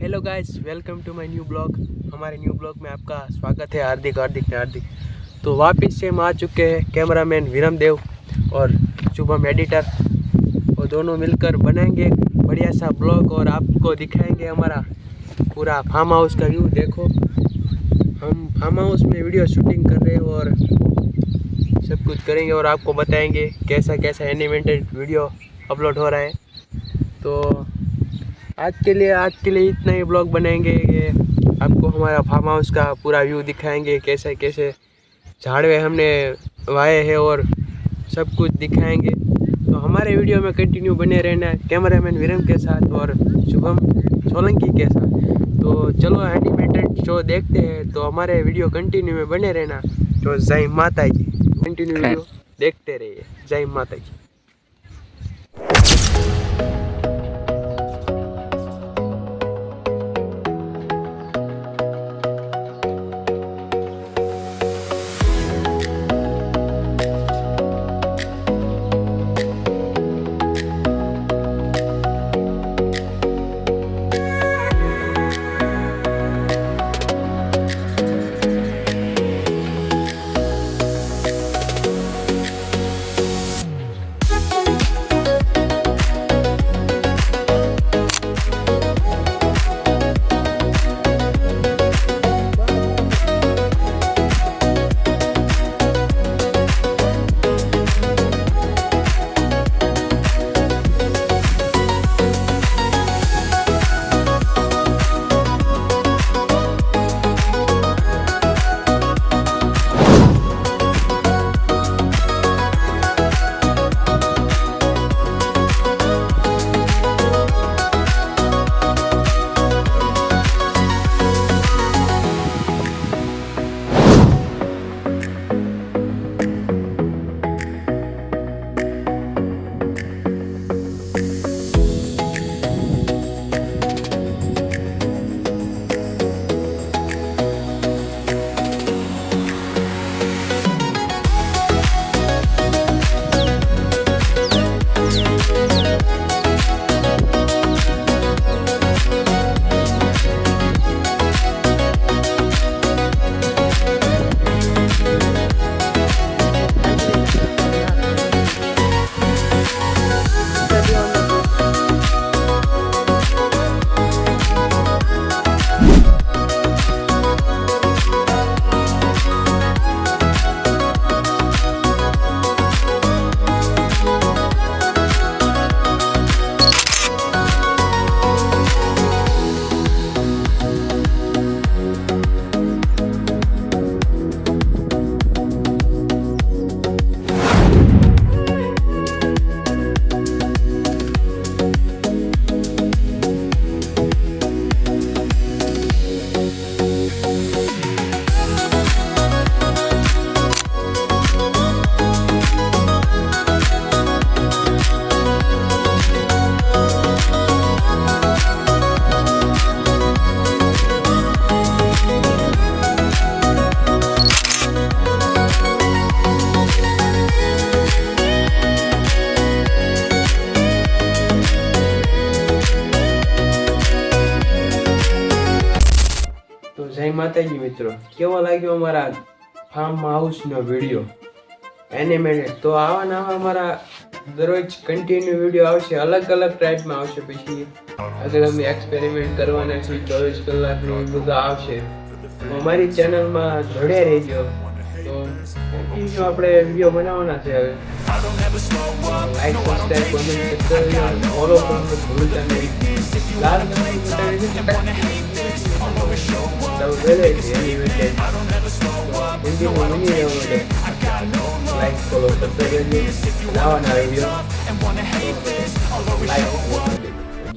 Hello guys, welcome to my new blog. हमारे new blog में आपका स्वागत है। हार्दिक हार्दिक हार्दिक। तो वापस से हम आ चुके हैं, कैमरामैन विरम देव और शुभम एडिटर, और दोनों मिलकर बनाएंगे एक बढ़िया सा ब्लॉग और आपको दिखाएंगे हमारा पूरा फार्म हाउस का व्यू। देखो, हम फार्म हाउस में वीडियो शूटिंग कर रहे हैं और सब कुछ करेंगे और आपको बताएंगे कैसा कैसा एनिमेटेड वीडियो अपलोड हो रहा है। तो आज के लिए इतना ही ब्लॉग बनाएंगे कि आपको हमारा फार्म हाउस का पूरा व्यू दिखाएंगे, कैसे कैसे झाड़वे हमने वाए हैं और सब कुछ दिखाएंगे। तो हमारे वीडियो में कंटिन्यू बने रहना, कैमरामैन विरम के साथ और शुभम सोलंकी के साथ। तो चलो एनिमेटेड शो देखते हैं। तो हमारे वीडियो कंटिन्यू में बने रहना। तो जय माता जी, कंटिन्यू वीडियो देखते रहिए। जय माता जी। તો જય માતાજી મિત્રો, કેવો લાગ્યો અમારા ફાર્મ હાઉસનો વિડીયો એનિમેટેડ? તો આવા નવા અમારા દરરોજ કન્ટિન્યુ વિડીયો આવશે, અલગ અલગ ટાઈપમાં આવશે. પછી આગળ અમે એક્સપેરિમેન્ટ કરવાના છે, 24 કલાકનું બધું આવશે. તો અમારી ચેનલમાં જોડ્યા રહેજો. તો કન્ટિન્યુ આપણે વિડીયો બનાવવાના છે. હવે લાઈક, સબસ્ક્રાઈબ, કોમેન્ટ કરજો, ફોલો કરવાનું ભૂલતા નહીં. લાલ લાઈક ફોલો કરતા રહેજો. નવા નવા વિડીયો લાઈક